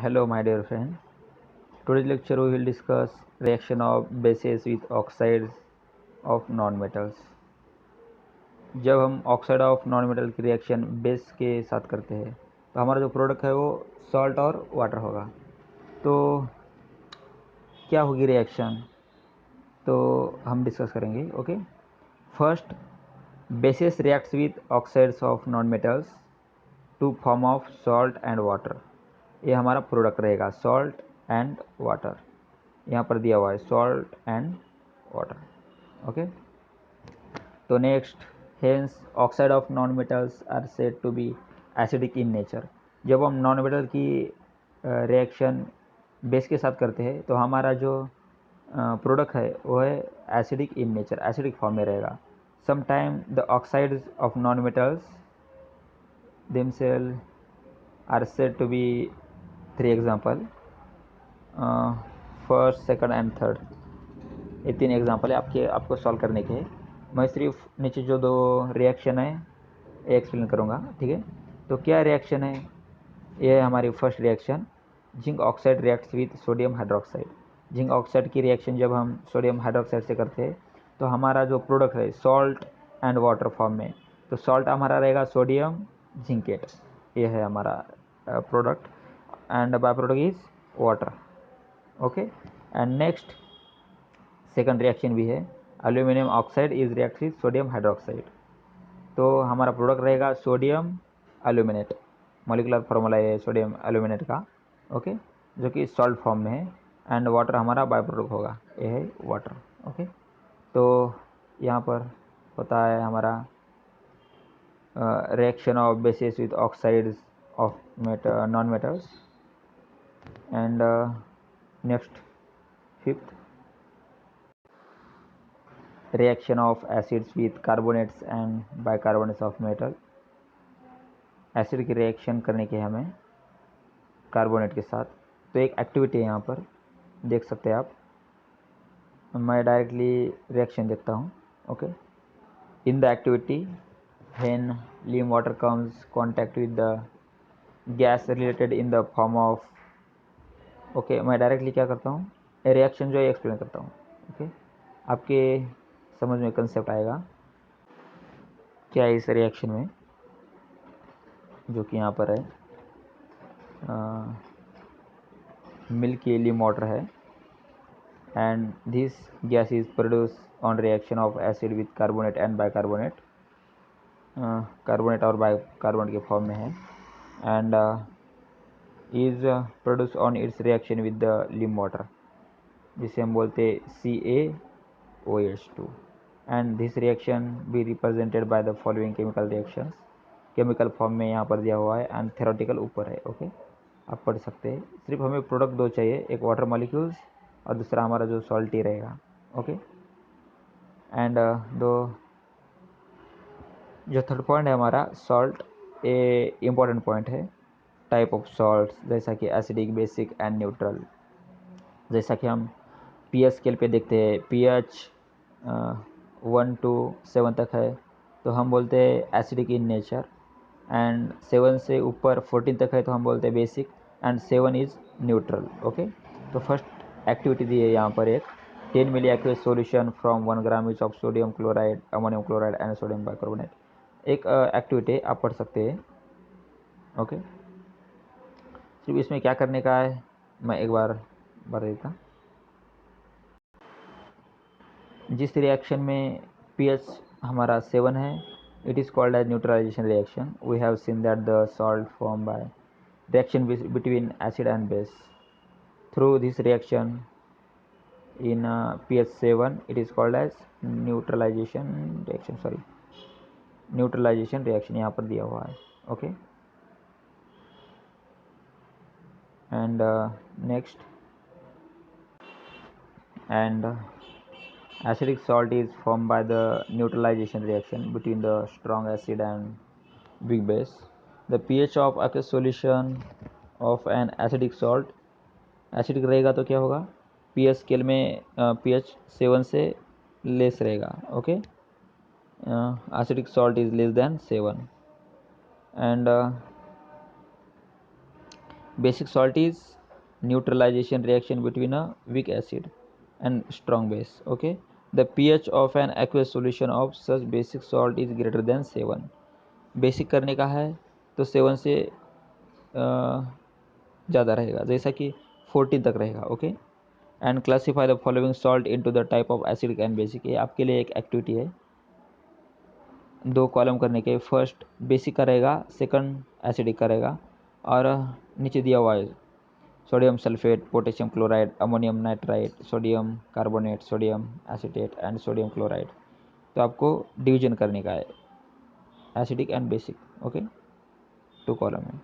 Hello, my dear friend. Today's lecture we will discuss reaction of bases with oxides of non-metals. जब हम oxide of non metal की reaction base के साथ करते हैं तो हमारा जो प्रोडक्ट है वो सॉल्ट और वाटर होगा। तो क्या होगी रिएक्शन, तो हम डिस्कस करेंगे। Okay, first, bases reacts with oxides of non metals to form of salt and water. ये हमारा प्रोडक्ट रहेगा, सॉल्ट एंड वाटर। यहाँ पर दिया हुआ है सॉल्ट एंड वाटर। ओके, तो next, hence oxide of non metals are said to be acidic in nature. जब हम नॉन मेटल की रिएक्शन बेस के साथ करते हैं तो हमारा जो प्रोडक्ट है वो है acidic in nature, acidic form में रहेगा। Sometime the oxides of non metals themselves are said to be three example, first, second and third. ये तीन एग्जांपल है आपको सॉल्व करने के। मैं सिर्फ नीचे जो दो रिएक्शन है ये एक्सप्लेन करूँगा, ठीक है। तो क्या रिएक्शन है, ये है हमारी first reaction, zinc oxide reacts with sodium hydroxide. Zinc oxide की रिएक्शन जब हम सोडियम हाइड्रोक्साइड से करते हैं तो हमारा जो प्रोडक्ट है सॉल्ट एंड वाटर फॉर्म में, तो सॉल्ट हमारा रहेगा सोडियम जिंकेट, ये है हमारा product, and by product is water. Okay, and next second reaction भी है, aluminium oxide is react with sodium hydroxide. तो हमारा प्रोडक्ट रहेगा सोडियम एल्यूमिनेट, मॉलिकुलर फार्मूला है सोडियम एल्यूमिनेट का। ओके, जो कि सॉल्ट फॉर्म में है, एंड वाटर हमारा बाय प्रोडक्ट होगा, ये है वाटर। ओके, तो यहाँ पर होता है हमारा reaction of basis with oxides of non metals. And next, fifth, reaction of acids with carbonates and bicarbonates of metal। Acid की रिएक्शन करने के हमें कार्बोनेट के साथ। तो एक एक्टिविटी है यहाँ पर, देख सकते हैं आप। मैं डायरेक्टली रिएक्शन देखता हूँ। Okay, in the activity when lime water comes contact with the gas related in the form of, okay, मैं डायरेक्टली क्या करता हूँ, रिएक्शन जो है एक्सप्लेन करता हूँ। ओके, आपके समझ में कंसेप्ट आएगा क्या है इस रिएक्शन में, जो कि यहाँ पर है मिल्की लीम वाटर है, and this gas is produced on reaction of acid with carbonate and bicarbonate, carbonate और बाइकार्बोनेट के फॉर्म में है, and is produce on it's reaction with the लीम वाटर, जिसे हम बोलते CaOH2। And this reaction be represented by the following chemical reactions. Chemical form में यहाँ पर दिया हुआ है एंड थेरोटिकल ऊपर है। ओके, आप पढ़ सकते हैं। सिर्फ हमें प्रोडक्ट दो चाहिए, एक वाटर मॉलिक्यूल्स और दूसरा हमारा जो सॉल्टी रहेगा। ओके, एंड दो जो थर्ड पॉइंट है हमारा सॉल्ट, ये इम्पोर्टेंट पॉइंट है। टाइप ऑफ सॉल्ट जैसा कि एसिडिक, बेसिक एंड न्यूट्रल। जैसा कि हम पीएच स्केल पे देखते हैं, पीएच 1 to 7 तक है तो हम बोलते हैं एसिडिक इन नेचर, एंड 7 से ऊपर 14 तक है तो हम बोलते हैं basic, and 7 is neutral. Okay, तो फर्स्ट एक्टिविटी दी है यहाँ पर एक 10 milli aqueous solution from 1 gram of sodium chloride, ammonium chloride and sodium bicarbonate. एक एक्टिविटी आप पढ़ सकते हैं। ओके, सिर्फ इसमें क्या करने का है मैं एक बार बता देता। जिस रिएक्शन में पीएच हमारा 7 है, it is called as neutralization reaction. We have seen that the salt form by reaction between acid and base. Through this reaction in pH 7, it is called as neutralization reaction, sorry, neutralization reaction यहाँ पर दिया हुआ है। Okay, and next, and acidic salt is formed by the neutralization reaction between the strong acid and weak base. The pH of aqueous solution of an acidic salt, acidic रहेगा तो क्या होगा, pH scale में pH 7 से less रहेगा। Okay, acidic salt is less than 7, and Basic salt is neutralization reaction between a weak acid and strong base. Okay, the pH of an aqueous solution of such basic salt is greater than 7. Basic करने का है तो 7 से ज़्यादा रहेगा, जैसा कि 14 तक रहेगा. Okay, and classify the following salt into the type of acidic and basic. ये आपके लिए एक एक्टिविटी है, 2 कॉलम करने के. फर्स्ट बेसिक का रहेगा, सेकंड एसिडिक का रहेगा, और नीचे दिया हुआ है sodium sulphate, potassium chloride, ammonium nitrite, sodium carbonate, sodium acetate and sodium chloride. तो आपको डिवीजन करने का है acidic and basic. Okay, 2 column है.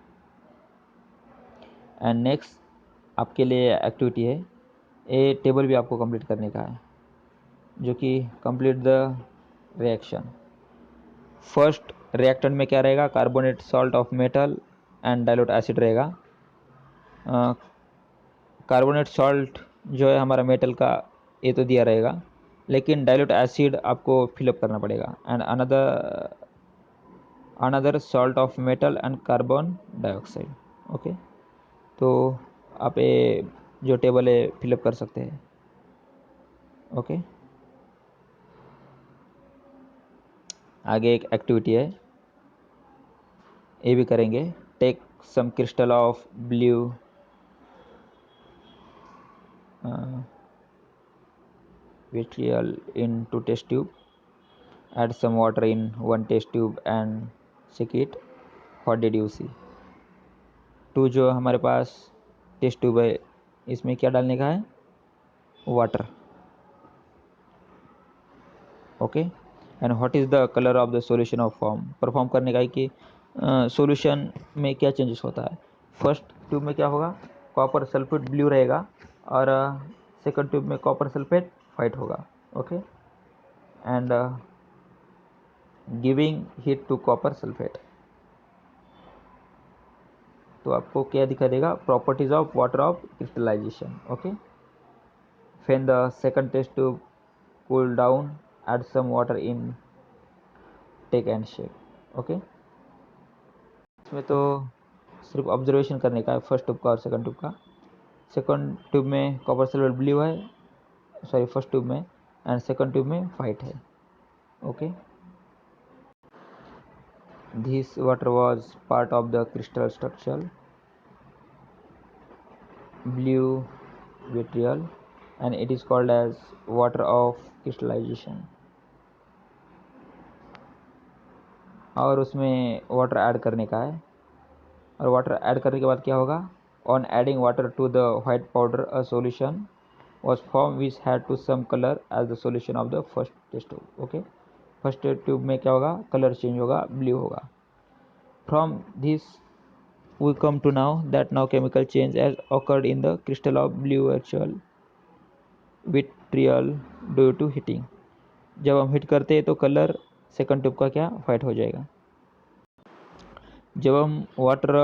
एंड नेक्स्ट आपके लिए एक्टिविटी है, ये टेबल भी आपको कंप्लीट करने का है, जो कि complete the reaction. First reactant में क्या रहेगा, carbonate salt of metal and dilute acid रहेगा. कार्बोनेट सॉल्ट जो है हमारा मेटल का, ये तो दिया रहेगा, लेकिन डाइल्यूट एसिड आपको फिलअप करना पड़ेगा. And another salt of metal and carbon dioxide. Okay, तो आप ये जो टेबल है फिलअप कर सकते हैं. ओके, आगे एक एक्टिविटी है, ये भी करेंगे. Take some crystal of blue vitriol in 2 test tube. Add some water in 1 test tube and shake it. What did you see? 2 जो हमारे पास टेस्ट ट्यूब है, इसमें क्या डालने का है, water. Okay, and what is the colour of the solution of form. Perform करने का है कि सॉल्यूशन में क्या चेंजेस होता है. फर्स्ट ट्यूब में क्या होगा, कॉपर सल्फेट ब्लू रहेगा, और सेकंड ट्यूब में कॉपर सल्फेट वाइट होगा. Okay, and giving heat to copper sulphate. तो आपको क्या दिखा देगा, properties of water of crystallisation. Okay, when the second test tube cool down, add some water in, take and shake. Okay, इसमें तो सिर्फ observation करने का है, फर्स्ट ट्यूब का और सेकंड ट्यूब का. सेकंड ट्यूब में कॉपर सल्फेट ब्लू है, सॉरी फर्स्ट ट्यूब में, एंड सेकंड ट्यूब में वाइट है. Okay, this water was part of the crystal structure blue vitriol, and it is called as water of crystallization. और उसमें water add करने का है, और वाटर ऐड करने के बाद क्या होगा, on adding water to the white powder a solution was formed which had to some color as the solution of the first test tube. Okay, first tube में क्या होगा, कलर चेंज होगा, blue होगा. From this we come to know that now chemical change has occurred in the crystal of blue vitriol due to heating. जब हम heat करते हैं तो कलर सेकंड ट्यूब का क्या, वाइट हो जाएगा. जब हम वाटर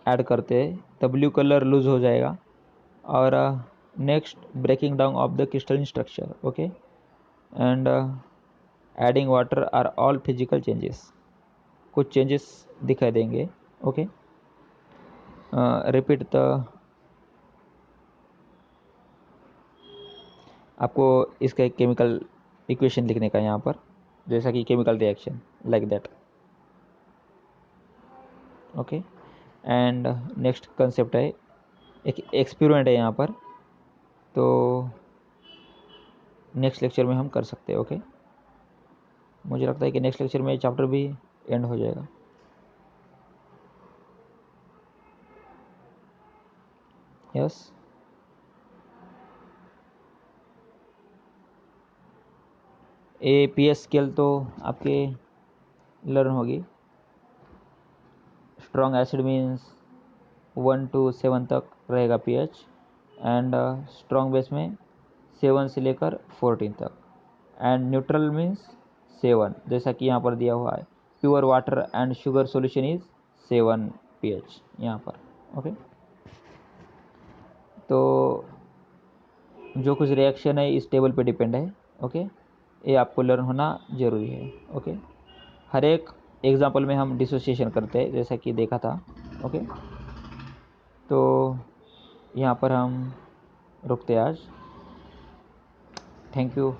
ऐड करते हैं तब ब्लू कलर लूज हो जाएगा. और next breaking down of the crystal structure. Okay, and adding water are all physical changes. कुछ चेंजेस दिखाई देंगे. ओके, रिपीट द, आपको इसका एक केमिकल इक्वेशन लिखने का यहाँ पर, जैसा कि chemical reaction like that. Okay, and next concept है, एक एक्सपेरिमेंट है यहाँ पर, तो नेक्स्ट लेक्चर में हम कर सकते हैं. ओके, मुझे लगता है कि नेक्स्ट लेक्चर में चैप्टर भी एंड हो जाएगा. Yes, A P S scale तो आपके लर्न होगी. स्ट्रॉन्ग एसिड मीन्स 1 to 7 तक रहेगा पीएच, एंड स्ट्रॉन्ग बेस में 7 से लेकर 14 तक, एंड न्यूट्रल मीन्स 7, जैसा कि यहाँ पर दिया हुआ है. Pure water and sugar solution is 7 pH यहाँ पर. ओके, तो जो कुछ रिएक्शन है इस टेबल पे डिपेंड है. ओके, ये आपको लर्न होना ज़रूरी है. ओके, हर एक एग्जाम्पल में हम डिसोसिएशन करते हैं, जैसा कि देखा था. ओके, तो यहाँ पर हम रुकते आज। Thank you.